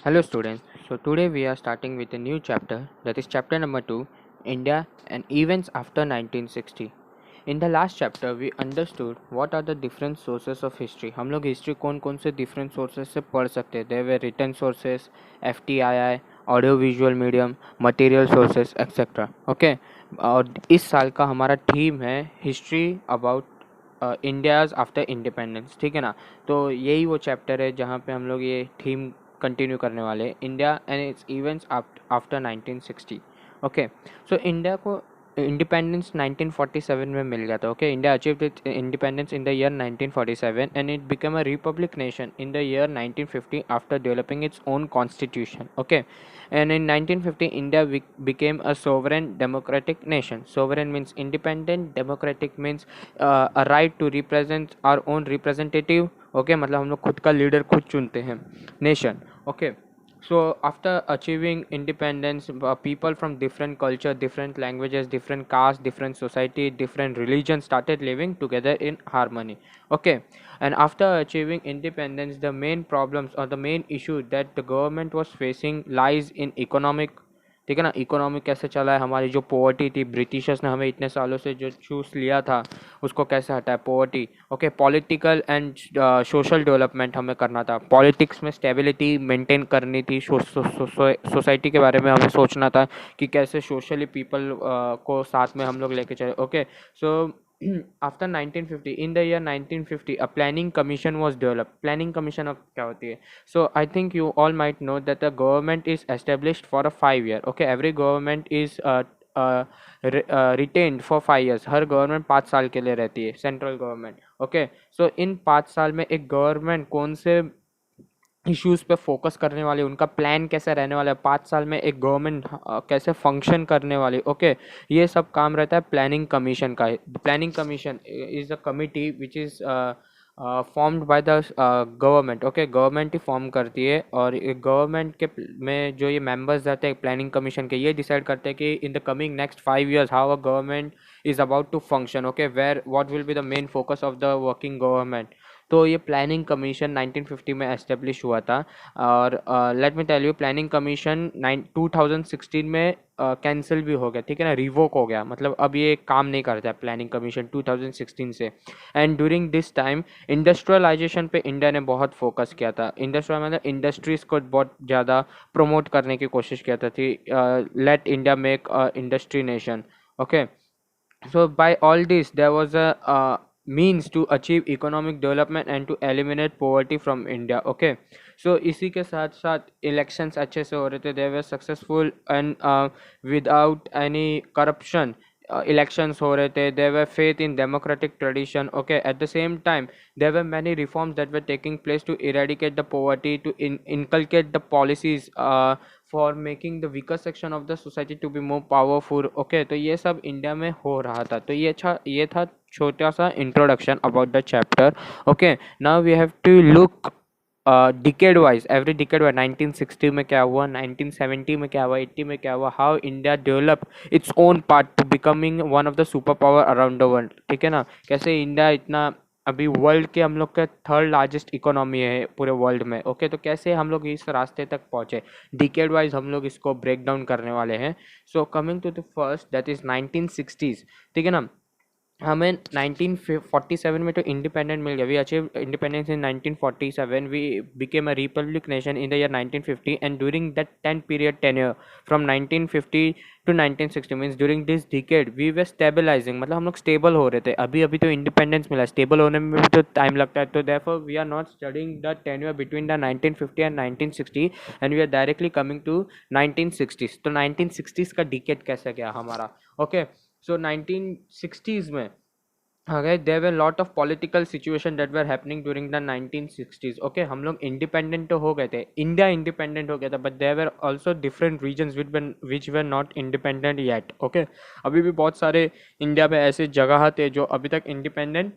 Hello students. So today we are starting with a new chapter, that is chapter number 2, India and events after 1960. In the last chapter we understood what are the different sources of history. हम लोग history कौन कौन से different sources से पढ़ सकते हैं. There were written sources, FTII, audio visual medium, material sources, etc. Okay. और इस साल का हमारा थीम है history about India's after independence. ठीक है ना. तो यही वो चैप्टर है जहाँ पे हम लोग ये थीम कंटिन्यू करने वाले हैं, India and it's events after 1960. Okay. So India को इंडिपेंडेंस 1947 में मिल गया था. Okay. India achieved it's independence in the year 1947 and it become a republic nation in the year 1950 after developing its own constitution. Okay. And in 1950, India became a sovereign democratic nation. Sovereign means independent, democratic means a right to represent our own representative. Okay, मतलब हम लोग खुद का leader खुद चुनते हैं. Nation. Okay. So after achieving independence, people from different culture, different languages, different caste, different society, different religion started living together in harmony. Okay. And after achieving independence, the main problems or the main issue that the government was facing lies in economic. ठीक है ना. Economy कैसे चला है, हमारी जो poverty थी, Britishers ने हमें इतने सालों से जो चूस लिया था उसको कैसे हटाए, poverty. Okay. Political and social development हमें करना था. पॉलिटिक्स में स्टेबिलिटी मेंटेन करनी थी. सोसाइटी के बारे में हमें सोचना था कि कैसे सोशली पीपल को साथ में हम लोग लेके चले. Okay. So after 1950, in the year 1950, a planning commission was developed. Planning commission अब क्या होती है? So I think you all might know that the government is established for a 5 year. Okay. Every government is retained for 5 years. Her government 5 साल के लिए रहती है, central government. Okay. सो इन 5 साल में एक गवर्नमेंट कौन से इश्यूज़ पे फोकस करने वाली, उनका प्लान कैसे रहने वाला है, 5 साल में एक गवर्नमेंट कैसे फंक्शन करने वाली. ओके. ये सब काम रहता है प्लानिंग कमीशन का. Planning commission is a committee which is formed by the government. Okay. Government he form करती है और गवर्नमेंट के में जो ये मेंबर्स रहते हैं प्लानिंग कमीशन के, ये डिसाइड करते हैं कि in the coming next 5 years how a government is about to function. Okay. Where what will be the main focus of the working government. तो ये प्लानिंग कमीशन 1950 में एस्टेब्लिश हुआ था. और let me tell you, planning commission 2016 में cancel भी हो गया. ठीक है ना. रिवोक हो गया, मतलब अब ये काम नहीं करता है प्लानिंग कमीशन 2016 से. And during this time industrialisation पे इंडिया ने बहुत फोकस किया था. इंडस्ट्रियल मतलब इंडस्ट्रीज को बहुत ज़्यादा प्रमोट करने की कोशिश किया था. Let India make industry nation. Okay. So by all this there was a means to achieve economic development and to eliminate poverty from India. Okay. So इसी के साथ साथ elections अच्छे से हो रहे थे. They were successful and without any corruption. Elections हो रहे थे. There were faith in democratic tradition. Okay. At the same time there were many reforms that were taking place to eradicate the poverty, to inculcate the policies for making the weaker section of the society to be more powerful. Okay. तो ये सब India में हो रहा था. तो ये था छोटा सा introduction about the chapter. Okay. Now we have to look decade wise, every decade wise. 1960 में क्या हुआ, 1970 में क्या हुआ, 80 में क्या हुआ, how India develop its own part two becoming one of the super power around the world. ठीक है ना. कैसे इंडिया इतना अभी वर्ल्ड के हम लोग का थर्ड लार्जेस्ट इकोनॉमी है पूरे वर्ल्ड में. ओके. तो कैसे हम लोग इस रास्ते तक पहुँचे, डिकेड वाइज हम लोग इसको ब्रेक डाउन करने वाले हैं. So coming to the first, that is 1960s. ठीक है ना. हमें 1947 में तो इंडिपेंडेंट मिल गया. We achieve independence in 1947. We became a republic nation in the year 1950 and during that 10 period tenure from 1950 to 1960 means during this decade we were stabilizing. मतलब हम लोग स्टेबल हो रहे थे. अभी अभी तो इंडिपेंडेंस मिला, स्टेबल होने में भी तो टाइम लगता है. तो therefore we are not studying the tenure between the 1950 and 1960 and we are directly coming to 1960s. तो 1960s का डिकेड कैसे गया हमारा. ओके. So 1960s में अगर there were lot of political situation that were happening during the 1960s. Okay. हम लोग independent तो हो गए थे, इंडिया इंडिपेंडेंट हो गया था, but there were also different regions which were not independent yet. Okay. अभी भी बहुत सारे इंडिया में ऐसे जगह थे जो अभी तक इंडिपेंडेंट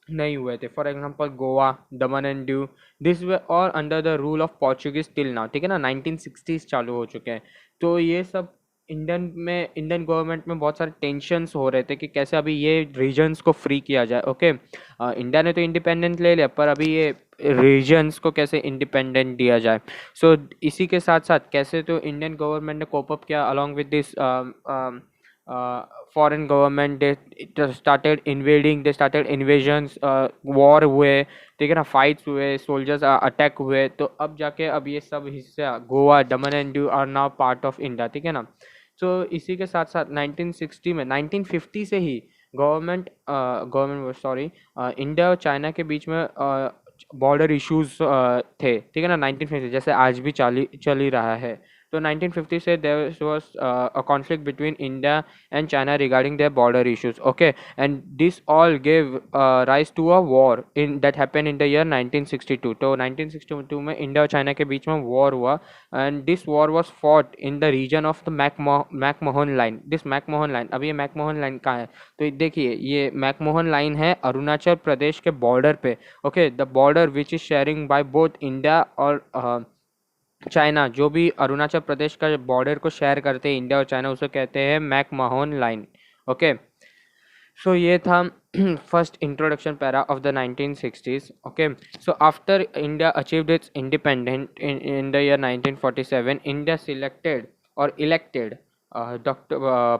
नहीं हुए थे. For example Goa, Daman and Diu, this way और under the rule of Portuguese till now. ठीक है ना. 1960s चालू हो चुके हैं. तो ये सब इंडियन गवर्नमेंट में बहुत सारे टेंशन्स हो रहे थे कि कैसे अभी ये रीजन्स को फ्री किया जाए। ओके, इंडिया ने तो इंडिपेंडेंट ले लिया, पर अभी ये रीजन्स को कैसे इंडिपेंडेंट दिया जाए। सो इसी के साथ साथ कैसे तो इंडियन गवर्नमेंट ने कोप अप किया along with this foreign government, they started invading, they started invasions, war हुए, ठीक है ना, फाइट्स हुए, सोल्जर्स अटैक हुए। तो अब जाके अब ये सब हिस्सा Goa, Daman and Diu are now part of India, ठीक है ना। तो इसी के साथ साथ 1960 में 1950 से ही इंडिया और चाइना के बीच में बॉर्डर इश्यूज थे, ठीक है ना, 1950 जैसे आज भी चल ही रहा है। तो 1950 से there was a conflict between India and China regarding their border issues. Okay, and this all gave rise to a war in that happened in the year 1962. तो 1962 में इंडिया और चाइना के बीच में वॉर हुआ, and this war was fought in the region of the McMahon line. This McMahon line, अब ये McMahon line कहाँ है? तो देखिए, ये मैकमोहन लाइन है अरुणाचल प्रदेश के बॉर्डर पे। Okay, the border which is sharing by both India और चाइना, जो भी अरुणाचल प्रदेश का बॉर्डर को शेयर करते हैं इंडिया और चाइना, उसे कहते हैं मैकमोहन लाइन। ओके, सो ये था first introduction para of the 1960s। Okay, so after India achieved its independent in the year 1947, India selected और elected doctor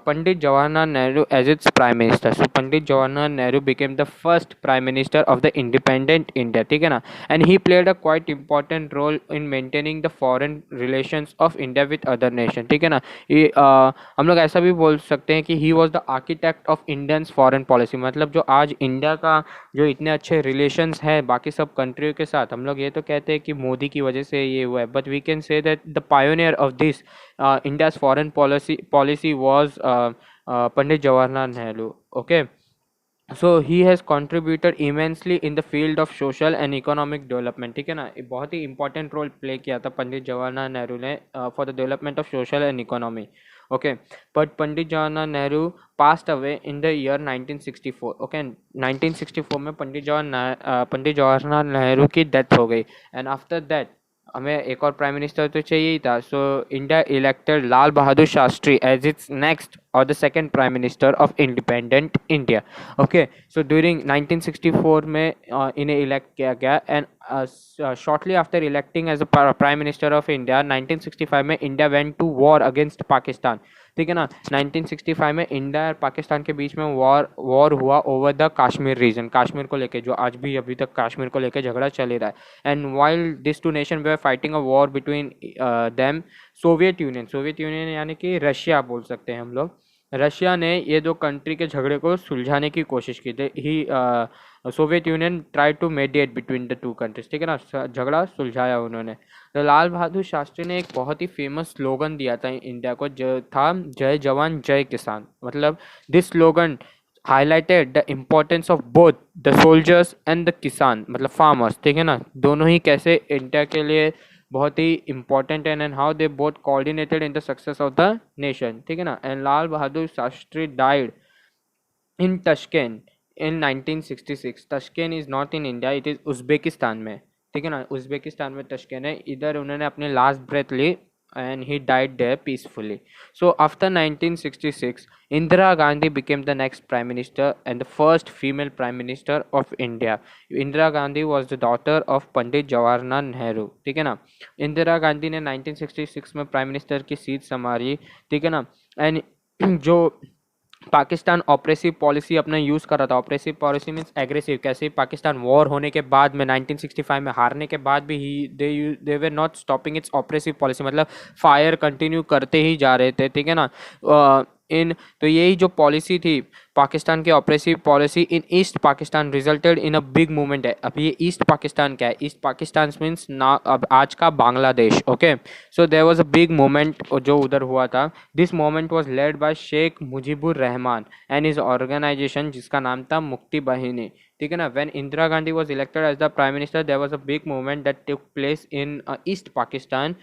Pandit Jawaharlal Nehru as its prime minister. So Pandit Jawaharlal Nehru became the first prime minister of the independent India, ठीक है ना, and he played a quite important role in maintaining the foreign relations of India with other nation, ठीक है ना। ये हम लोग ऐसा भी बोल सकते हैं कि he was the architect of Indians foreign policy, मतलब जो आज इंडिया का जो इतने अच्छे रिलेशंस हैं बाकी सब कंट्रियों के साथ, हम लोग ये तो कहते हैं कि मोदी की वजह से ये हुआ है, but we can say that the pioneer of this India's foreign policy was Pandit Jawaharlal Nehru. Okay, so he has contributed immensely in the field of social and economic development, ठीक है ना। एक बहुत ही important role play किया था पंडित जवाहरलाल नेहरू ने for the development of social and economy. Okay, but Pandit Jawaharlal Nehru passed away in the year 1964. Okay, 1964 में पंडित जवाहरलाल नेहरू की डेथ हो गई, and after that हमें एक और प्राइम मिनिस्टर तो चाहिए ही था। So India elected Lal Bahadur Shastri as its next और the second prime minister of independent India. Okay, so during 1964 में इन्हें इलेक्ट किया गया, and shortly after electing as a prime minister of India 1965 में India went to war against Pakistan, ठीक है ना। 1965 में इंडिया और पाकिस्तान के बीच में वॉर हुआ over the Kashmir region, Kashmir को लेके, जो आज भी अभी तक कश्मीर को लेके झगड़ा चल ही रहा है। And while this two nation were fighting a war between them, Soviet Union यानी कि रशिया बोल सकते हैं हम लोग, रशिया ने ये दो कंट्री के झगड़े को सुलझाने की कोशिश की थी। ही Soviet Union try to mediate between the two countries, ठीक है ना, झगड़ा सुलझाया उन्होंने। तो लाल बहादुर शास्त्री ने एक बहुत ही फेमस स्लोगन दिया था इंडिया को, जो था जय जवान जय किसान। मतलब this slogan highlighted the importance of both the soldiers and the किसान, मतलब फार्मर्स, ठीक है ना, दोनों ही कैसे इंडिया के लिए बहुत ही इंपॉर्टेंट है, and how they both coordinated in the success of the nation, ठीक है ना। And Lal Bahadur Shastri died in Tashkent in 1966। Tashkent is not in India, it is Uzbekistan में, ठीक है ना, उज्बेकिस्तान में टश्केंट है। इधर उन्होंने अपने लास्ट ब्रेथ ली and he died there peacefully. So after 1966, Indira Gandhi became the next prime minister and the first female prime minister of India. Indira Gandhi was the daughter of Pandit Jawaharlal Nehru, ठीक है ना। इंदिरा गांधी ने 1966 में prime minister की seat संभाली, ठीक है ना। एंड जो पाकिस्तान ऑपरेसिव पॉलिसी अपना यूज़ कर रहा था, ऑपरेसिव पॉलिसी मीन्स एग्रेसिव, कैसे पाकिस्तान वॉर होने के बाद में 1965 में हारने के बाद भी they were not stopping its oppressive policy, मतलब फायर कंटिन्यू करते ही जा रहे थे, ठीक है ना। तो यही जो पॉलिसी थी पाकिस्तान की oppressive policy in east Pakistan resulted in a big movement है। अब ये ईस्ट पाकिस्तान क्या है? ईस्ट पाकिस्तान मीन्स ना अब आज का Bangladesh. Okay, so there was a big movement जो उधर हुआ था। This movement was led by Sheikh Mujibur Rahman and his organisation जिसका नाम था मुक्ति बाहिनी, ठीक है ना। When Indira Gandhi was elected as the prime minister there was a big movement that took place in east Pakistan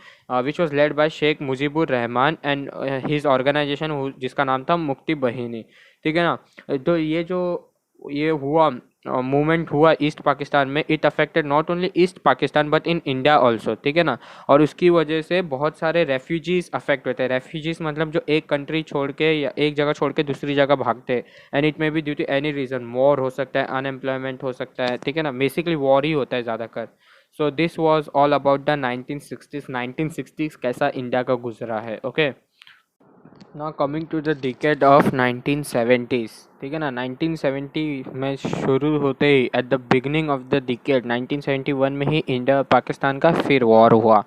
which was led by Sheikh Mujibur Rahman and his organisation जिसका नाम था मुक्ति बाहिनी, ठीक है ना। तो ये हुआ मूवमेंट हुआ ईस्ट पाकिस्तान में, it affected not only east Pakistan but in India also, ठीक है ना। और उसकी वजह से बहुत सारे रेफ्यूजीज अफेक्ट होते हैं। रेफ्यूजीज मतलब जो एक कंट्री छोड़ के या एक जगह छोड़ के दूसरी जगह भागते हैं, and it may be due to any reason, war हो सकता है, अनएम्प्लॉयमेंट हो सकता है, ठीक है ना। बेसिकली वॉर ही होता है ज़्यादातर। So this was all about the 1960s। 1960s कैसा इंडिया का गुजरा है, okay. Now coming to the decade of 1970s, ठीक है ना। 1970 में शुरू होते ही at the beginning of the decade 1971 में ही इंडिया और पाकिस्तान का फिर वॉर हुआ,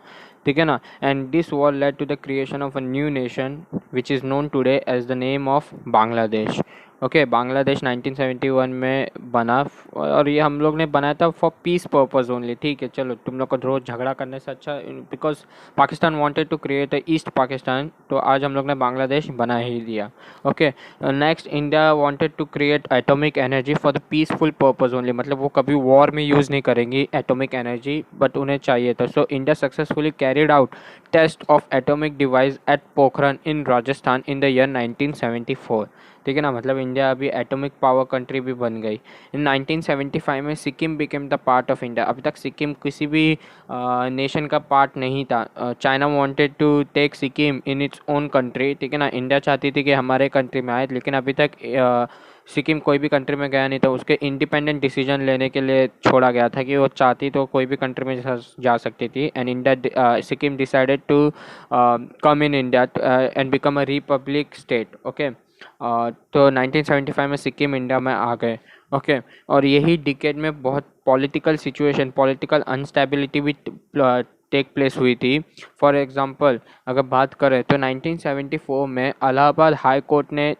ठीक है ना। And this war led to the creation of a new nation which is known today as the name of Bangladesh, okay. Bangladesh 1971 में बना, और ये हम लोग ने बनाया था फॉर पीस पर्पज़ ओनली, ठीक है। चलो तुम लोग को रोज़ झगड़ा करने से अच्छा, because Pakistan wanted to create a east Pakistan, तो आज हम लोग ने बांग्लादेश बना ही दिया, okay. Next, India wanted to create atomic energy for the peaceful purpose only, मतलब वो कभी वॉर में यूज़ नहीं करेंगी एटॉमिक एनर्जी, बट उन्हें चाहिए था। So India successfully carried out test of atomic device at Pokhran in Rajasthan in the year 1974, ठीक है ना। मतलब इंडिया अभी एटॉमिक पावर कंट्री भी बन गई। इन 1975 में Sikkim became the part of India. अभी तक सिक्किम किसी भी नेशन का पार्ट नहीं था। China wanted to take Sikkim in its own country, ठीक है ना। इंडिया चाहती थी कि हमारे कंट्री में आए, लेकिन अभी तक सिक्किम कोई भी कंट्री में गया नहीं था। उसके इंडिपेंडेंट डिसीजन लेने के लिए छोड़ा गया था कि वो चाहती तो कोई भी कंट्री में जा सकती थी। And India, Sikkim decided to come in India and become a republic state, okay. तो 1975 में सिक्किम इंडिया में आ गए, ओके। और यही डिकेड में बहुत पॉलिटिकल सिचुएशन, पॉलिटिकल अनस्टेबिलिटी भी टेक प्लेस हुई थी। फॉर एग्जांपल अगर बात करें तो 1974 में इलाहाबाद हाई कोर्ट ने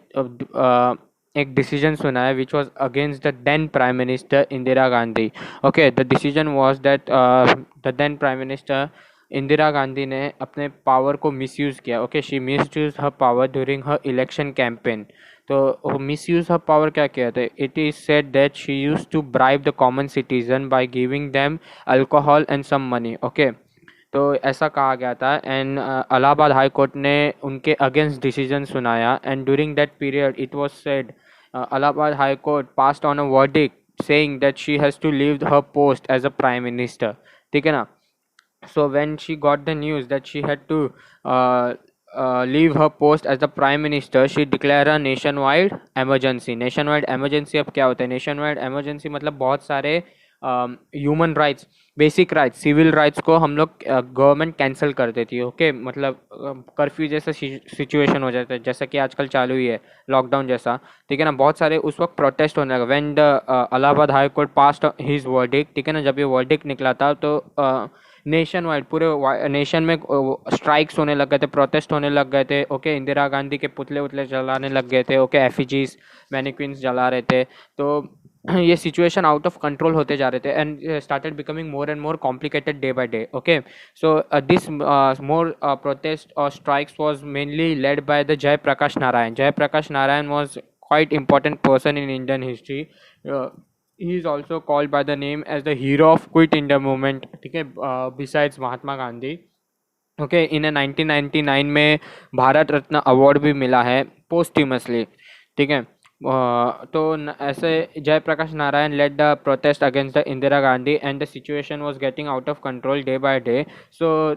एक डिसीजन सुना है which was against the then prime minister Indira Gandhi, okay. The decision was that the then prime minister Indira Gandhi ने अपने पावर को मिसयूज़ किया, okay. She misuse her power during her election campaign. तो मिसयूज हर पावर क्या किया था? It is said that she use to bribe the common citizen by giving them alcohol and some money, okay. तो ऐसा कहा गया था। And Allahabad high court ने उनके अगेंस्ट डिसीजन सुनाया। And during that period it was said, Allahabad high court passed on a verdict saying that she has to leave her post as a prime minister, ठीक है ना। So when she got the news that she had to leave her post as the prime minister, she declared a nationwide emergency. Nationwide emergency अब क्या होता है? Nationwide emergency मतलब बहुत सारे human rights, basic rights, civil rights को हम लोग गवर्नमेंट कैंसिल कर देती है, ओके। मतलब कर्फ्यू जैसा सिचुएशन हो जाता है, जैसा कि आजकल चालू ही है, लॉकडाउन जैसा, ठीक है ना। बहुत सारे उस वक्त प्रोटेस्ट होने लगा when the Allahabad high court passed his verdict, ठीक है ना। जब ये वर्डिक्ट निकला था तो नेशन वाइड, पूरे नेशन में स्ट्राइक्स होने लग गए थे, प्रोटेस्ट होने लग गए थे, ओके। इंदिरा गांधी के पुतले उतले जलाने लग गए थे, ओके। एफिजीज, मैनिक्विन्स जला रहे थे। तो ये सिचुएशन आउट ऑफ कंट्रोल होते जा रहे थे and started becoming more and more complicated day by day, okay. So this more protest और strikes was mainly led by the Jayaprakash Narayan. Jayaprakash Narayan was quite important person in Indian history. He is also called by the name as the hero of Quit India movement, ठीक है, besides Mahatma Gandhi, okay. इन्हें 1999 में Bharat Ratna award भी मिला है पोस्ट्यूमसली, ठीक है। तो ऐसे Jayaprakash Narayan led the protest against the Indira Gandhi and the situation was getting out of control day by day. So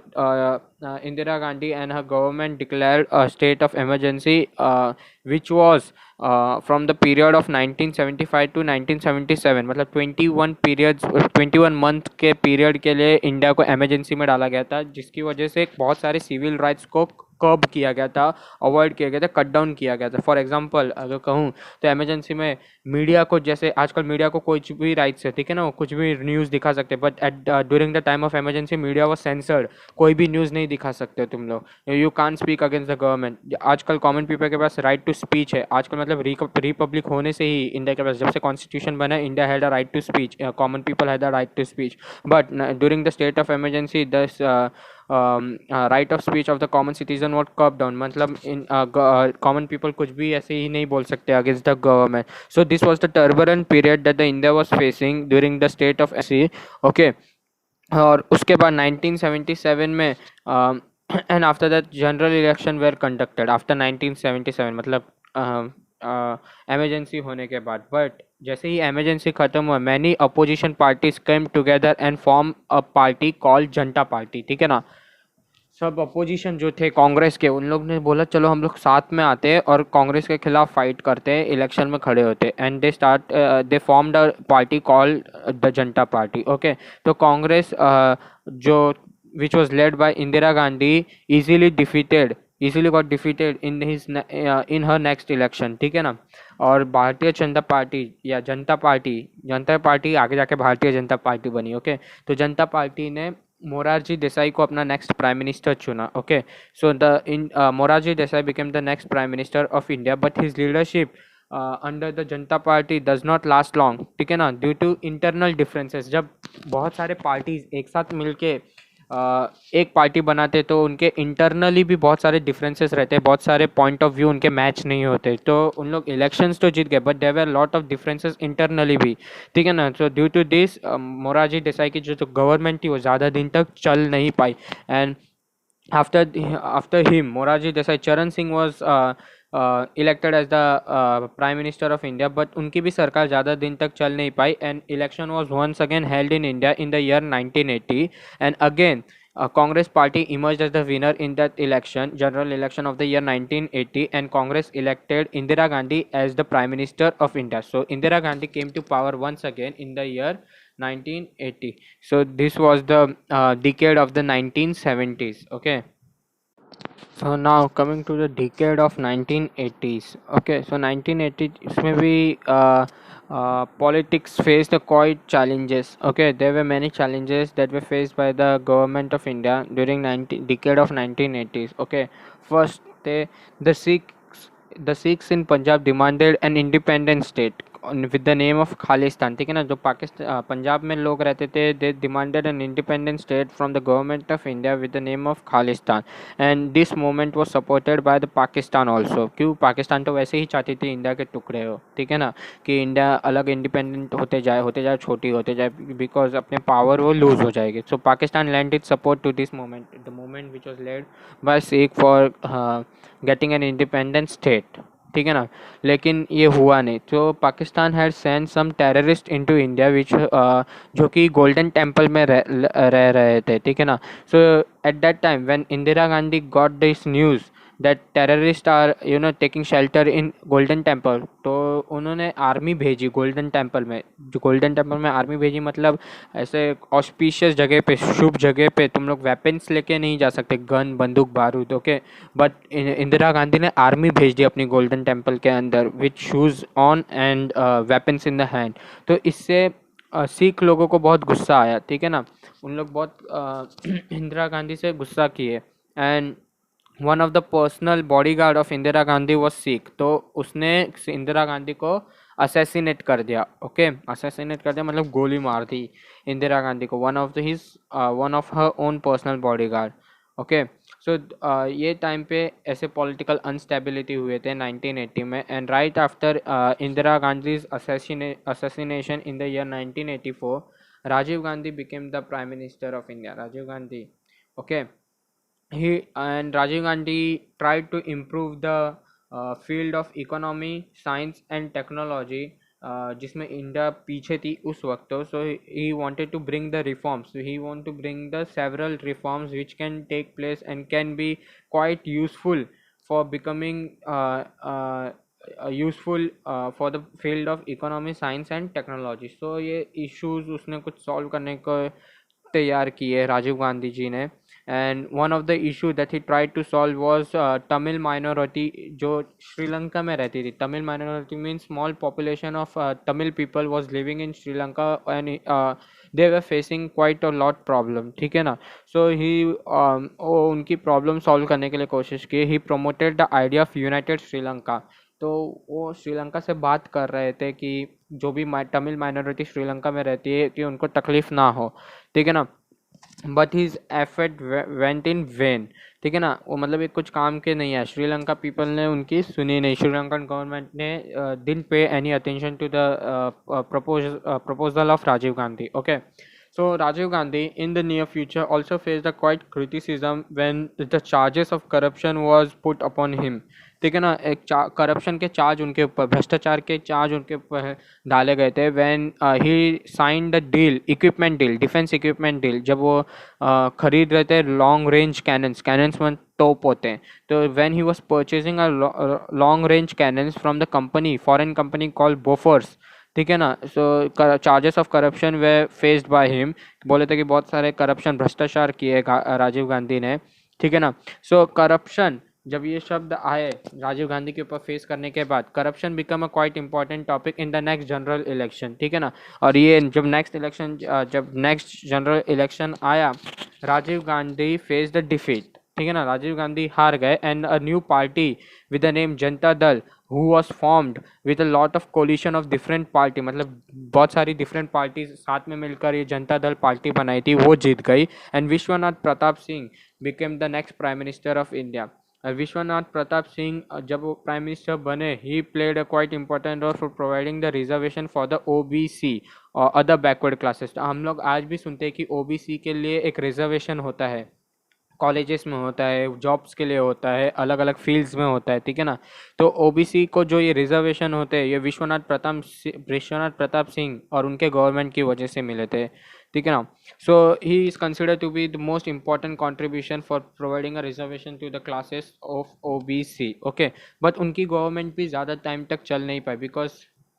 Indira Gandhi and her government declared a state of emergency, which was from the period of 1975 to 1977. मतलब 21 periods, 21 month के period के लिए India को emergency में डाला गया था, जिसकी वजह से बहुत सारे सिविल राइट्स को कर्ब किया गया था, अवॉइड किया गया था, कट डाउन किया गया था. फॉर एग्जांपल अगर कहूँ तो एमरजेंसी में मीडिया को, जैसे आजकल मीडिया को कुछ भी राइट्स है, ठीक है ना, वो कुछ भी न्यूज़ दिखा सकते हैं, but at during the time of emergency media was censored. कोई भी न्यूज़ नहीं दिखा सकते तुम लोग, you can't speak against the government. आजकल कॉमन पीपल के पास राइट टू स्पीच है. आजकल मतलब रिपब्लिक होने से ही इंडिया के पास, जब से कॉन्स्टिट्यूशन बना, India had a right to speech, common people had a right to speech. But during the state of emergency this right of speech of the common citizen was curb down. मतलब in common people कुछ भी ऐसे ही नहीं बोल सकते against the government. So this was the turbulent period that the India was facing during the state of AC, okay. और उसके बाद 1977 में and after that general election were conducted after 1977. मतलब एमरजेंसी होने के बाद। बट जैसे ही एमरजेंसी खत्म हुआ, many opposition parties came together and form a party called Janata party, ठीक है ना। सब अपोजिशन जो थे कांग्रेस के, उन लोग ने बोला चलो हम लोग साथ में आते हैं और कांग्रेस के खिलाफ फाइट करते हैं, इलेक्शन में खड़े होते, and they formed a party called the Janata party. Okay, तो कांग्रेस जो विच was led bye Indira Gandhi easily got defeated in her next election, ठीक है ना। और भारतीय जनता पार्टी या जनता पार्टी आगे जाके भारतीय जनता पार्टी बनी। ओके, तो जनता पार्टी ने मोरारजी देसाई को अपना नेक्स्ट प्राइम मिनिस्टर चुना। Okay, so Morarji Desai became the next prime minister of India, but his leadership under the Janata Party does not last long, ठीक है ना, ड्यू टू इंटरनल डिफरेंसेस। जब बहुत सारे पार्टीज एक साथ मिलके एक पार्टी बनाते तो उनके इंटरनली भी बहुत सारे डिफरेंसेस रहते हैं, बहुत सारे पॉइंट ऑफ व्यू उनके मैच नहीं होते, तो उन लोग इलेक्शंस तो जीत गए but there were lot of differences internally भी, ठीक है ना। So due to this Morarji Desai की जो गवर्नमेंट थी वो ज़्यादा दिन तक चल नहीं पाई। And after him, Morarji Desai, Charan Singh was elected as the Prime Minister of India, but उनकी भी सरकार ज़्यादा दिन तक चल नहीं पाई, and election was once again held in India in the year 1980, and again Congress party emerged as the winner in that election, general election of the year 1980, and Congress elected Indira Gandhi as the Prime Minister of India. So Indira Gandhi came to power once again in the year 1980. So this was the decade of the 1970s. Okay, so now coming to the decade of 1980s. Okay, so 1980s में भी politics faced quite challenges. Okay, there were many challenges that were faced by the government of India during decade of 1980s. Okay, first the Sikhs in Punjab demanded an independent state with the name of Khalistan, ठीक है ना। जो पाकिस्तान पंजाब में लोग रहते थे, they demanded an independent state from the government of India with the name of Khalistan, and this movement was supported by the Pakistan also। क्यों, पाकिस्तान तो वैसे ही चाहती थी इंडिया के टुकड़े हो, ठीक है ना, कि इंडिया अलग इंडिपेंडेंट होते जाए छोटी होते जाए, बिकॉज अपने पावर वो लूज हो जाएगी। सो Pakistan lent its support to this movement, the movement which was led by Sikh for getting an independent state, ठीक है ना। लेकिन ये हुआ नहीं, तो Pakistan had send some terrorist into India which जो कि गोल्डन टेम्पल में रह रहे थे, ठीक है ना। So at that time when Indira Gandhi got this news that terrorist are taking shelter in Golden Temple, तो उन्होंने आर्मी भेजी गोल्डन टेम्पल में। जो गोल्डन टेम्पल में आर्मी भेजी मतलब ऐसे ऑस्पिशियस जगह पे, शुभ जगह पे तुम लोग वेपन्स लेके नहीं जा सकते, गन बंदूक बारूद। ओके, बट इंदिरा गांधी ने आर्मी भेज दी अपनी गोल्डन टेम्पल के अंदर with shoes on and weapons in the hand. तो इससे सिख लोगों को बहुत गुस्सा आया, ठीक है ना। उन लोग बहुत इंदिरा गांधी से गुस्सा किए, and one of the personal bodyguard of Indira Gandhi was Sikh, तो उसने इंदिरा गांधी को असैसिनेट कर दिया। ओके, असैसिनेट कर दिया मतलब गोली मार दी इंदिरा गांधी को, one of her own personal bodyguard. Okay, so ये टाइम पे ऐसे पॉलिटिकल अनस्टेबिलिटी हुए थे 1980 में, and right after Indira Gandhi's assassination in the year 1984, Rajiv Gandhi became the prime minister of India. Rajiv Gandhi, okay, Rajiv Gandhi tried to improve the field of economy, science and technology, जिसमें India पीछे थी उस वक्त। So he wanted to bring the reforms, he want to bring the several reforms which can take place and can be quite useful for becoming useful for the field of economy, science and technology. So ये issues उसने कुछ solve करने को तैयार किए राजीव गांधी जी ने। And one of the issue that he tried to solve was Tamil minority जो श्रीलंका में रहती थी। Tamil minority means small population of Tamil people was living in Sri Lanka and they were facing quite a lot problem, ठीक है ना। सो ही उनकी प्रॉब्लम सॉल्व करने के लिए कोशिश की। He promoted the idea of united Sri Lanka, तो वो श्रीलंका से बात कर रहे थे कि जो भी तमिल माइनॉरिटी श्रीलंका में रहती है कि उनको तकलीफ ना हो, ठीक है ना। But his effort went in when, ठीक है ना, वो मतलब एक कुछ काम के नहीं है। श्रीलंका पीपल ने उनकी सुनी नहीं, श्रीलंकन गवर्नमेंट ने didn't pay any attention to the proposal of Rajiv Gandhi. Okay, so Rajiv Gandhi in the near future also faced a quite criticism when the charges of corruption was put upon him, ठीक है ना, एक corruption के charge उनके ऊपर, भ्रष्टाचार के charge उनके ऊपर डाले गए थे when he sign the deal, equipment deal, defence equipment deal, जब वो खरीद रहे थे लॉन्ग रेंज कैनन्स, कैनन्स में तोप होते हैं, तो when he was purchasing a long range cannons from the company, foreign company called Bofors, ठीक है ना, so charges of corruption were faced by him, बोले थे कि बहुत सारे करप्शन भ्रष्टाचार किए राजीव गांधी ने, ठीक है ना। सो करप्शन, जब ये शब्द आए राजीव गांधी के ऊपर फेस करने के बाद, corruption become a quite important topic in the next general election, ठीक है ना। और ये जब नेक्स्ट जनरल इलेक्शन आया, Rajiv Gandhi face the defeat, ठीक है ना, राजीव गांधी हार गए, and a new party with the name Janata Dal who was formed with a lot of coalition of different party, मतलब बहुत सारी different parties साथ में मिलकर ये जनता दल पार्टी बनाई थी, वो जीत गई, and Vishwanath Pratap Singh became the next prime minister of India. Vishwanath Pratap Singh जब वो प्राइम मिनिस्टर बने, he played a quite important role for providing the reservation for the OBC और अदर बैकवर्ड क्लासेस। हम लोग आज भी सुनते हैं कि ओबीसी के लिए एक रिजर्वेशन होता है, कॉलेजेस में होता है, जॉब्स के लिए होता है, अलग अलग फील्ड्स में होता है, ठीक है ना। तो ओबीसी को जो ये रिजर्वेशन होते हैं, ये विश्वनाथ प्रताप सिंह और उनके गवर्नमेंट की वजह से मिले थे, ठीक है ना। So he is considered to be the most important contribution for providing a reservation to the classes of OBC, okay. But उनकी गवर्नमेंट भी ज़्यादा टाइम तक चल नहीं पाई, बिकॉज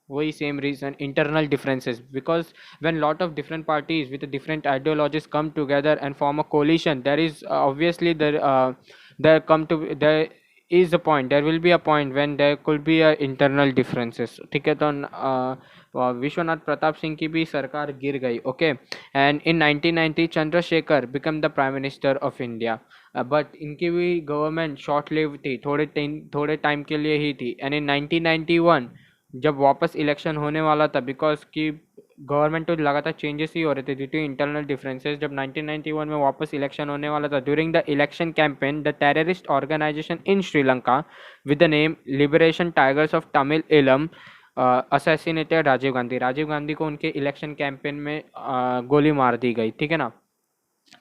वही same reason, internal differences, because when lot of different parties with different ideologies come together and form a coalition, there is obviously there is a point, there will be a point when there could be a internal differences, ठीक है। तो विश्वनाथ प्रताप सिंह की भी सरकार गिर गई, okay. And in 1990 Chandrashekhar become the prime minister of India, but इनकी भी गवर्नमेंट शॉर्ट लिव थी, थोड़े टाइम के लिए ही थी। एंड इन 1991 जब वापस इलेक्शन होने वाला था, बिकॉज की गवर्नमेंट तो लगातार चेंजेस ही हो रहे थे ड्यू टू इंटरनल डिफरेंसेस, जब 1991 में वापस इलेक्शन होने वाला था, during the election campaign the terrorist organisation in Sri Lanka with the name liberation tigers of Tamil Eelam assassinated Rajiv Gandhi को उनके इलेक्शन कैंपेन में गोली मार दी गई, ठीक है ना।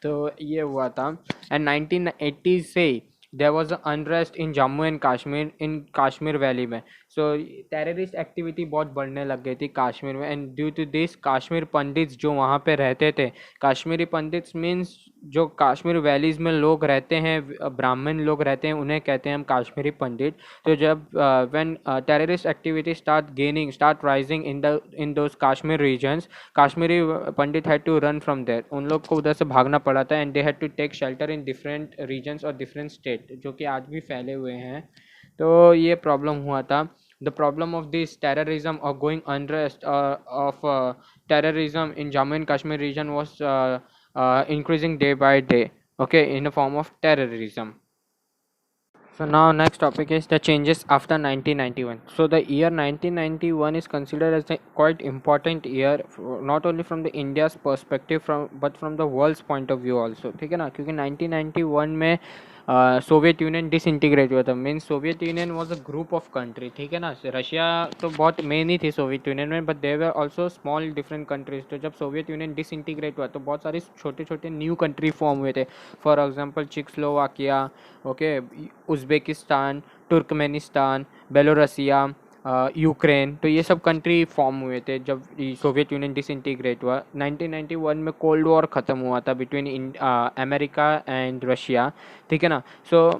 तो ये हुआ था। एंड 1980 से there was unrest in Jammu and Kashmir, in Kashmir valley में। सो टेररिस्ट एक्टिविटी बहुत बढ़ने लग गई थी कश्मीर में, and due to this Kashmir pandits जो वहाँ पे रहते थे, कश्मीरी पंडित्स मीन्स जो कश्मीर वैलीज में लोग रहते हैं, ब्राह्मण लोग रहते हैं, उन्हें कहते हैं हम कश्मीरी पंडित। तो जब when terrorist activity start rising in those Kashmir regions, Kashmiri pandit had to run from there, उन लोग को उधर से भागना पड़ा था, and they had to take shelter in different regions और डिफरेंट स्टेट, जो कि आज भी फैले हुए हैं। तो ये प्रॉब्लम हुआ था। The problem of this terrorism और going unrest of terrorism in Jammu and Kashmir region was increasing day by day, okay, in the form of terrorism. So now next topic is the changes after 1991. So the year 1991 is considered as a quite important year, not only from the India's perspective but from the world's point of view also, ठीक है ना, क्योंकि 1991 में Soviet union disintegrate हुआ था। Means Soviet Union was a group of country, ठीक है ना। रशिया तो बहुत मेन ही थी सोवियत यूनियन में, but there were also small different countries. तो जब सोवियत यूनियन डिसइंटीग्रेट हुआ तो बहुत सारे छोटे छोटे न्यू कंट्री फॉर्म हुए थे। For example Czechoslovakia, okay, Uzbekistan, Turkmenistan, Belorussia, Ukraine, तो ये सब कंट्री फॉर्म हुए थे जब सोवियत यूनियन डिसइंटीग्रेट हुआ। 1991 में कोल्ड वॉर ख़त्म हुआ था बिटवीन अमेरिका एंड रशिया, ठीक है ना। सो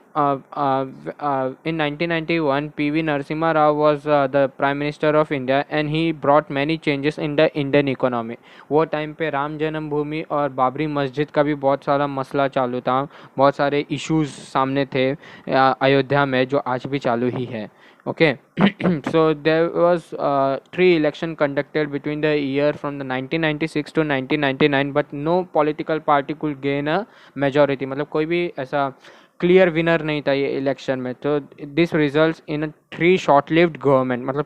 इन 1991 PV Narasimha Rao was the prime minister of India, and he brought many changes in the Indian economy. वो टाइम पे राम जन्मभूमि और बाबरी मस्जिद का भी बहुत सारा मसला चालू था, बहुत सारे इश्यूज सामने थे अयोध्या में, जो आज भी चालू ही है, okay. So there was three election conducted between the year from the 1996 to 1999, but no political party could gain a majority, मतलब कोई भी ऐसा क्लियर विनर नहीं था ये इलेक्शन में। तो this results in 3 short lived government, मतलब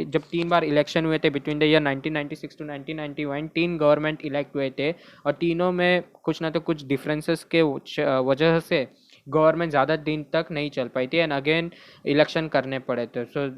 जब 3 बार इलेक्शन हुए थे between the year 1996 to 1991, 3 government elect हुए थे, और तीनों में कुछ ना तो कुछ डिफरेंसेस के वजह से गवर्नमेंट ज़्यादा दिन तक नहीं चल पाई थी एंड अगेन इलेक्शन करने पड़े थे. सो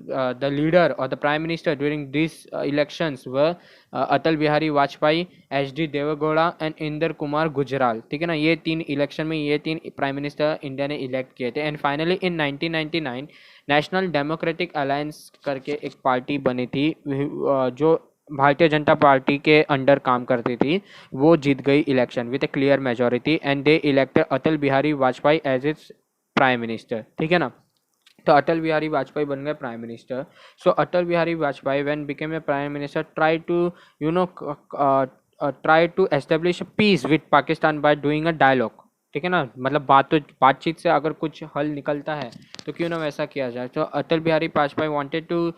द लीडर और the prime minister during this elections व अटल बिहारी वाजपेयी, HD देवेगौड़ा एंड इंदर कुमार गुजराल. ठीक है ना, ये 3 इलेक्शन में ये 3 प्राइम मिनिस्टर इंडिया ने इलेक्ट किए थे. And finally in 1999 national democratic alliance करके एक पार्टी बनी थी जो भारतीय जनता पार्टी के अंडर काम करती थी. वो जीत गई election with a clear majority and they elected Atal Bihari Vajpayee as its prime minister. ठीक है ना, तो अटल बिहारी वाजपेयी बन गए prime minister. So Atal Bihari Vajpayee when became a prime minister try to try to establish peace with Pakistan by doing a dialogue. ठीक है ना, मतलब बातचीत से अगर कुछ हल निकलता है तो क्यों ना वैसा किया जाए. तो Atal Bihari Vajpayee wanted to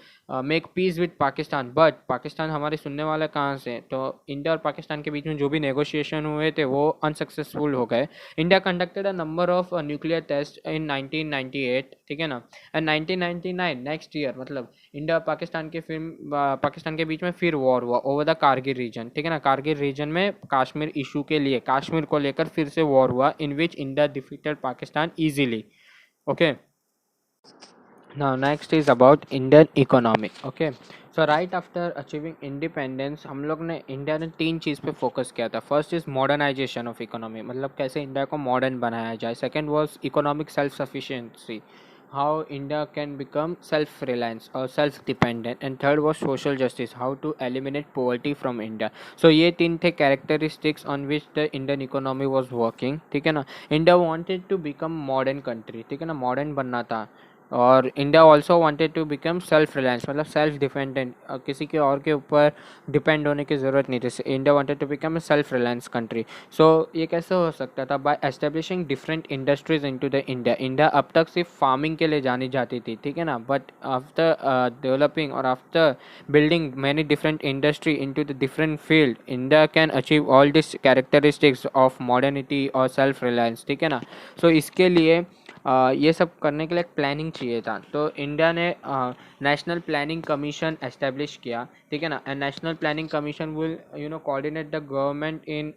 make peace with Pakistan, but Pakistan हमारे सुनने वाला कहाँ से. तो इंडिया और पाकिस्तान के बीच में जो भी नेगोशिएशन हुए थे वो अनसक्सेसफुल हो गए. India conducted a number of nuclear test in 1998. ठीक है ना, एंड 1999 नेक्स्ट ईयर मतलब इंडिया और पाकिस्तान के बीच में फिर वॉर हुआ ओवर द कारगिल रीजन. ठीक है ना, कारगिल रीजन में कश्मीर इशू के लिए, कश्मीर को लेकर फिर से वॉर हुआ in which India defeated Pakistan easily. Okay. Now next is about Indian economy. Okay. So right after achieving independence हम लोग ने इंडिया ने 3 चीज़ पे फोकस किया था. First is modernisation of economy, मतलब कैसे इंडिया को मॉडर्न बनाया जाए. Second was economic self sufficiency, how India can become self-reliant or self-dependent, and third was social justice, how to eliminate poverty from India. So ये 3 थे characteristics on which the Indian economy was working. ठीक है ना, India wanted to become modern country. ठीक है ना, modern बनना था. और India also wanted to become self reliance, मतलब सेल्फ डिपेंडेंट, किसी के और के ऊपर डिपेंड होने की ज़रूरत नहीं थी. India wanted to become a self reliance country. So ये कैसे हो सकता था? By establishing different industries into the India. India अब तक सिर्फ फार्मिंग के लिए जानी जाती थी. ठीक है ना, बट आफ्टर डेवलपिंग और after building many different industry into the different field, India can achieve all this characteristics of modernity और सेल्फ रिलायंस. ठीक है ना, सो इसके लिए ये सब करने के लिए एक प्लानिंग चाहिए था. तो इंडिया ने नेशनल प्लानिंग कमीशन एस्टेब्लिश किया. ठीक है ना, and national planning commission will coordinate the government in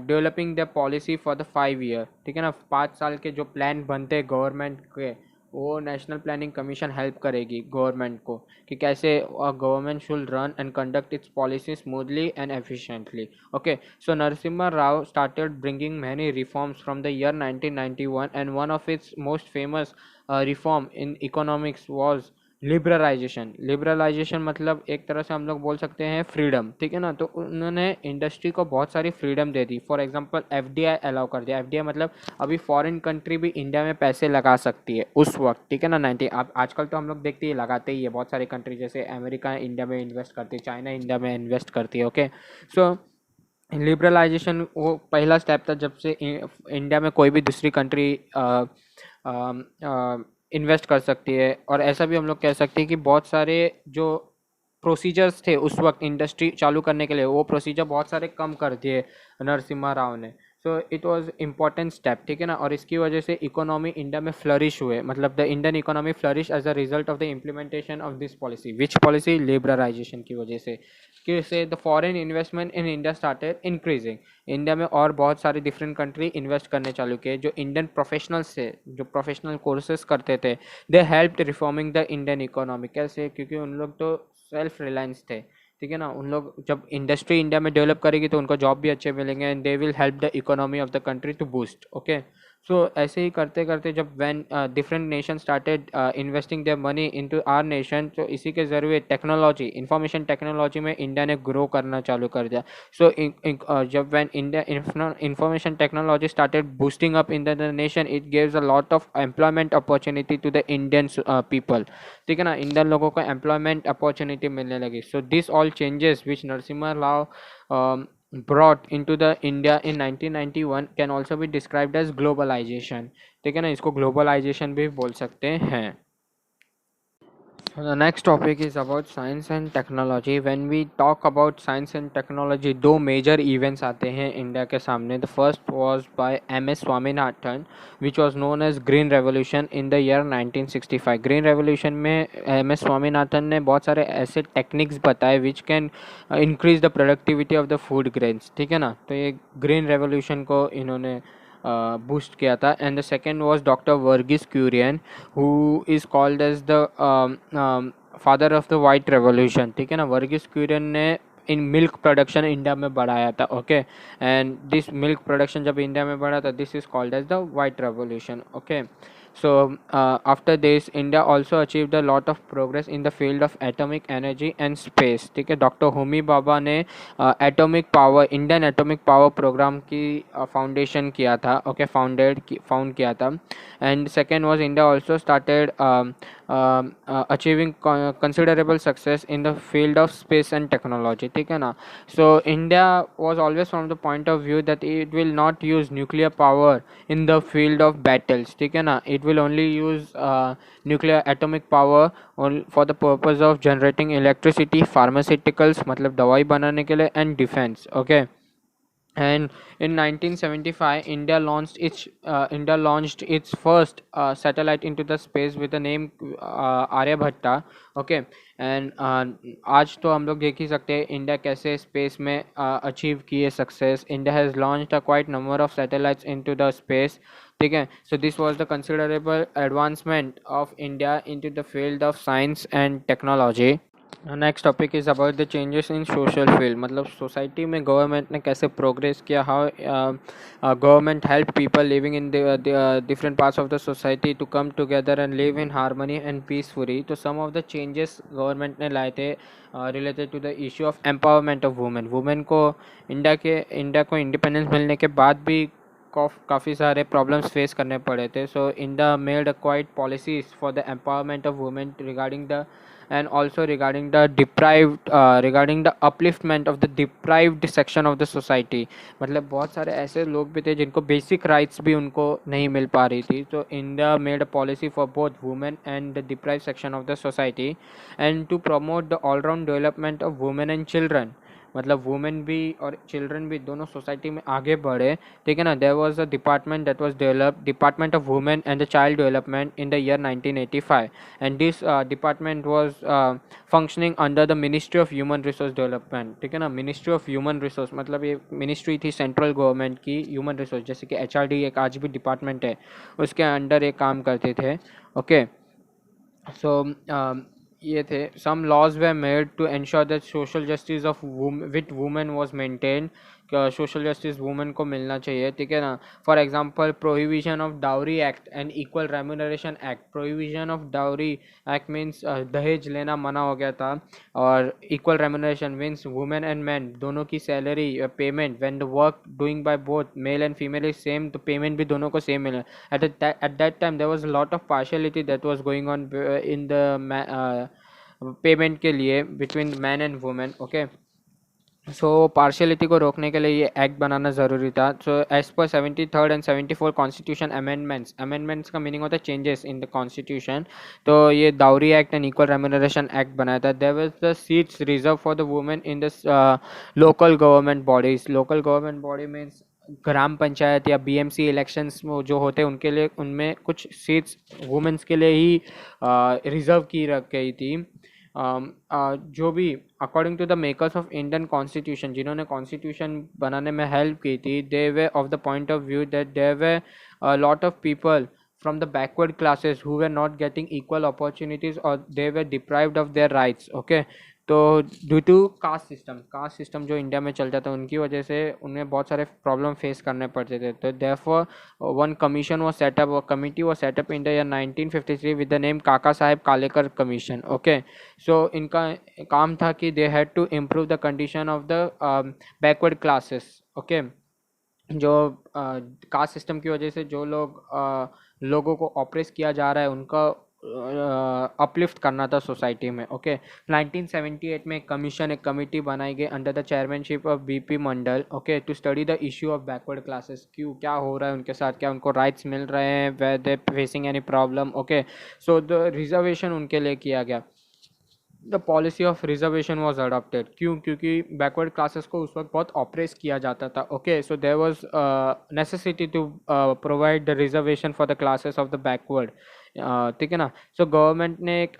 developing the policy for the 5 year. ठीक है ना, 5 साल के जो प्लान बनते हैं गवर्नमेंट के, वो नेशनल प्लानिंग कमीशन हेल्प करेगी गवर्नमेंट को कि कैसे government should run and conduct it's policy smoothly and efficiently. Okay, so Narasimha Rao started bringing many reforms from the year 1991, and one of its most famous reform in economics was liberalisation मतलब एक तरह से हम लोग बोल सकते हैं फ्रीडम. ठीक है ना, तो उन्होंने इंडस्ट्री को बहुत सारी freedom they the. For example FDI allow कर दिया. FDI मतलब अभी फॉरेन कंट्री भी इंडिया में पैसे लगा सकती है उस वक्त. ठीक है ना, 90 अब आजकल तो हम लोग देखते ही लगाते ही है. बहुत सारी कंट्री जैसे अमेरिका इंडिया में इन्वेस्ट करती है, चाइना इंडिया में इन्वेस्ट करती है. ओके, सो लिबरलाइजेशन वो पहला स्टेप था जब से इंडिया में कोई भी दूसरी कंट्री इन्वेस्ट कर सकती है. और ऐसा भी हम लोग कह सकते हैं कि बहुत सारे जो प्रोसीजर्स थे उस वक्त इंडस्ट्री चालू करने के लिए, वो प्रोसीजर बहुत सारे कम कर दिए नरसिम्हा राव ने. So it was important step. ठीक है ना, और इसकी वजह से इकोनॉमी इंडिया में फ्लरिश हुए, मतलब the Indian economy flourish as a result of the implementation of this policy. Which policy? Liberalisation की वजह से. कि से the foreign investment in India started increasing. India में और बहुत सारे डिफरेंट कंट्री इन्वेस्ट करने चालू किए. जो इंडियन प्रोफेशनल्स थे, जो प्रोफेशनल कोर्सेज करते थे, दे helped reforming the Indian economy. कैसे? क्योंकि उन लोग तो सेल्फ रिलायंस थे. ठीक है ना, उन लोग जब इंडस्ट्री इंडिया में डेवलप करेगी तो उनको जॉब भी अच्छे मिलेंगे and they will help the economy of the country to boost. Okay, so ऐसे ही करते करते जब when different nation started investing their money into our nation, तो इसी के ज़रिए टेक्नोलॉजी, इंफॉर्मेशन टेक्नोलॉजी में इंडिया ने ग्रो करना चालू कर दिया. सो जब when India information technology started boosting up in the nation, it gives a lot of employment opportunity to the Indian people. ठीक है ना, इंडियन लोगों को एम्प्लॉयमेंट अपॉर्चुनिटी मिलने लगी. So this all changes which Narasimha Rao brought into the India in 1991 can also be described as globalization. ठीक है ना, इसको globalization भी बोल सकते हैं. So the next topic is about science and technology. When we talk about science and technology, दो major events आते हैं इंडिया के सामने. The first was by MS Swaminathan, which was known as Green Revolution in the year 1965. Green Revolution में MS Swaminathan ने बहुत सारे ऐसे टेक्निक्स बताए which can increase the productivity of the food grains. ठीक है ना, तो ये Green Revolution को इन्होंने बूस्ट किया था. And the second was doctor Verghese Kurien, who is called as the father of the white revolution. ठीक है ना. वर्गीस क्यूरियन ने इन मिल्क प्रोडक्शन इंडिया में बढ़ाया था. Okay. And this milk production जब इंडिया में बढ़ा था, this is called as the white revolution. Okay. So after this, India also achieved a lot of progress in the field of atomic energy and space. ठीक है. Doctor Homi Bhabha ने atomic power, Indian atomic power programme की foundation किया था. Okay. Found किया था. And second was India also started achieving considerable success in the field of space and technology. ठीक है ना. So India was always from the point of view that it will not use nuclear power in the field of battles. ठीक है ना. It will only use nuclear atomic power for the purpose of generating electricity, pharmaceuticals मतलब दवाई बनाने के लिए, and defense. Okay. And in 1975, India launched its first satellite into the space with the name Aryabhatta. Okay. And आज तो हम लोग देख ही सकते हैं इंडिया कैसे स्पेस में अचीव किए success. India has launched a quite number of satellites into the space. ठीक है. So this was the considerable advancement of India into the field of science and technology. Next topic is about the changes in social field. मतलब society में government ने कैसे progress किया. How government help people living in different parts of the society to come together and live in harmony and peacefully. तो some of the changes government ने लाए थे related to the issue of empowerment of women. Women को India को independence मिलने के बाद भी काफ़ी सारे प्रॉब्लम्स फेस करने पड़े थे. So India made quite policies for the empowerment of women regarding the and also regarding the regarding the upliftment of the deprived section of the society. मतलब बहुत सारे ऐसे लोग भी थे जिनको बेसिक राइट्स भी उनको नहीं मिल पा रही थी. तो India made a policy for both women and the deprived section of the society and to promote the all round development of women and children. मतलब वुमेन भी और चिल्ड्रन भी दोनों सोसाइटी में आगे बढ़े. ठीक है ना. There was a department that was developed, department of women and the child development in the year 1985. And this department was functioning under the ministry of human resource development. ठीक है ना. मिनिस्ट्री ऑफ ह्यूमन रिसोर्स मतलब ये ministry थी central government की human resource, जैसे कि HRD एक आज भी डिपार्टमेंट है, उसके अंडर ये काम करते थे. ओके. सो ये थे some laws they made to ensure that social justice of with women was maintain. Social justice women को मिलना चाहिए. ठीक है ना. For example prohibition of dowry act and equal remuneration act. Prohibition of dowry act means दहेज लेना मना हो गया था, और equal remuneration means women and man दोनों की salary payment when the work doing by both male and female is same, तो पेमेंट भी दोनों को सेम मिले. At that time there was lot of partiality that was going on in the payment के लिए between man and women. Okay. So partiality को रोकने के लिए ये एक्ट बनाना ज़रूरी था. सो एज पर 73rd एंड 74 कॉन्स्टिट्यूशन अमेंडमेंट्स का मीनिंग होता है चेंजेस इन द कॉन्स्टिट्यूशन. तो ये dowry act and equal remuneration act बनाया था. There was the seats reserve for the women in the local government bodies. Local government body means gram panchayat या BMC elections जो होते हैं उनके लिए, उनमें कुछ सीट्स वुमेन्स के लिए ही रिजर्व की रख गई थी. जो भी according to the makers of Indian constitution, जिन्होंने कॉन्स्टिट्यूशन बनाने में हेल्प की थी, they were of the point of view that there were lot of people from the backward classes who were not getting equal opportunities or they were deprived of their rights. Okay. तो due to caste system जो India में चलता था, उनकी वजह से उन्हें बहुत सारे प्रॉब्लम फेस करने पड़ते थे. तो therefore one commission was set up, और committee was set up in the year 1953 with the name Kaka Saheb Kalelkar commission. Okay. So इनका काम था कि they had to improve the condition of the backward classes. Okay. जो कास्ट सिस्टम की वजह से जो लोगों को ऑप्रेस किया जा रहा है, उनका अपलिफ्ट करना था सोसाइटी में. ओके. 1978 में एक कमेटी बनाई गई under the chairmanship of BP Mandal. Okay. To study the issue of backward classes. क्यों, क्या हो रहा है उनके साथ, क्या उनको राइट्स मिल रहे हैं, where they facing any problem. Okay. So the reservation उनके लिए किया गया. The policy of reservation was adopted. क्योंकि बैकवर्ड क्लासेस को उस वक्त बहुत ऑपरेस किया जाता था. Okay. So there was necessity to provide the reservation for the classes of the backward. ठीक है ना. सो गवर्नमेंट ने एक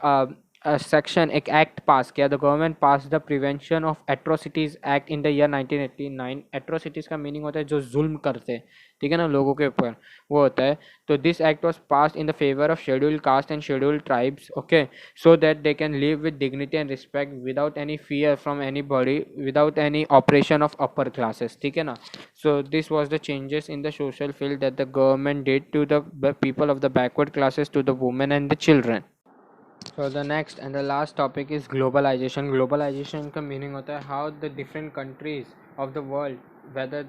सेक्शन एक एक्ट पास किया, the government pass the prevention of atrocities act in the year 1989। Atrocities का meaning होता है जो जुल्म करते हैं, ठीक है ना, लोगों के ऊपर, वो होता है। तो this act was passed in the favour of scheduled caste and scheduled tribes, okay, so that they can live with dignity and respect without any fear from anybody, without any operation of upper classes, ठीक है ना। So this was the changes in the social field that the government did to the people of the backward classes, to the women and the children. So the next and the last topic is globalization. Globalization का meaning होता है how the different countries of the world, whether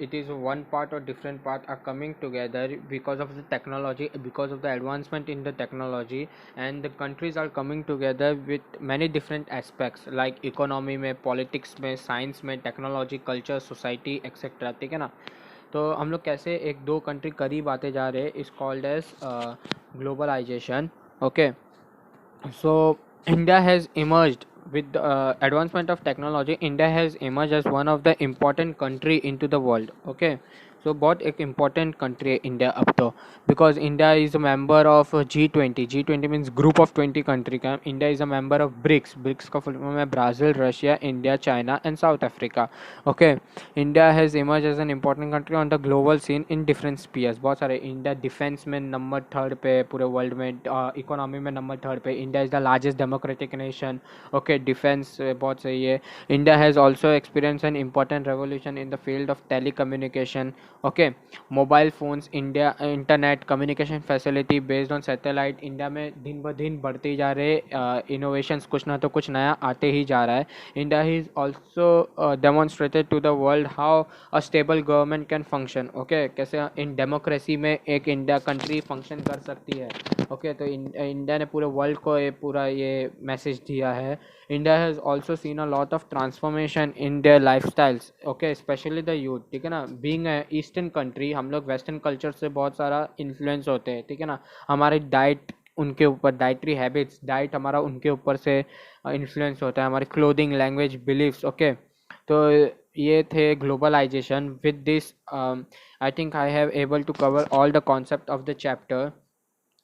it is one part or different part, are coming together because of the technology, because of the advancement in the technology, and the countries are coming together with many different aspects like economy में, politics में, science में, technology, culture, society, etc. ठीक है ना। तो हम लोग कैसे एक दो कंट्री करीब आते जा रहे हैं, is called as globalisation, okay. So India has emerged with the advancement of technology. India has emerged as one of the important country into the world. Okay, so बहुत एक important country है India अब तो, because India is a member of G20. G20 means group of 20 country का. India is a member of BRICS. BRICS का full form है Brazil, Russia, India, China and South Africa. Okay, India has emerged as an important country on the global scene in different spheres. बहुत सारे, India defence में number third पे पूरे world में, economy में number third पे, India is the largest democratic nation, okay, defence बहुत सही है। India has also experience an important revolution in the field of telecommunication, okay, mobile phones, India internet communication facility based on satellite, India में दिन ब दिन बढ़ते जा रहे इनोवेशंस, कुछ ना तो कुछ नया आते ही जा रहा है। India is also demonstrated to the world how a stable government can function, okay, कैसे इन डेमोक्रेसी में एक इंडिया कंट्री फंक्शन कर सकती है, ओके। तो इंडिया ने पूरे वर्ल्ड को पूरा ये मैसेज दिया है। India has also seen a lot of transformation in their life styles, okay, specially the youth, ठीक है ना। बीइंग ईस्टर्न कंट्री, हम लोग वेस्टर्न कल्चर से बहुत सारा इन्फ्लुएंस होते हैं, ठीक है ना। हमारी डाइट उनके ऊपर, डाइटरी हैबिट्स, डाइट हमारा उनके ऊपर से इन्फ्लुएंस होता है, हमारी क्लोथिंग, लैंग्वेज, बिलीव्स, ओके। तो ये थे globalisation. With this I think I have able to cover all the concept of the chapter,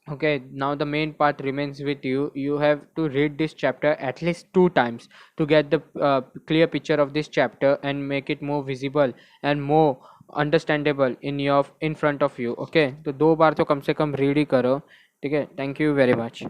okay. Now the main part remains with you. You have to read this chapter at least 2 times to get the clear picture of this chapter and make it more visible and more understandable in front of you, okay. तो 2 बार तो कम से कम read ही करो, ठीक है। Thank you very much.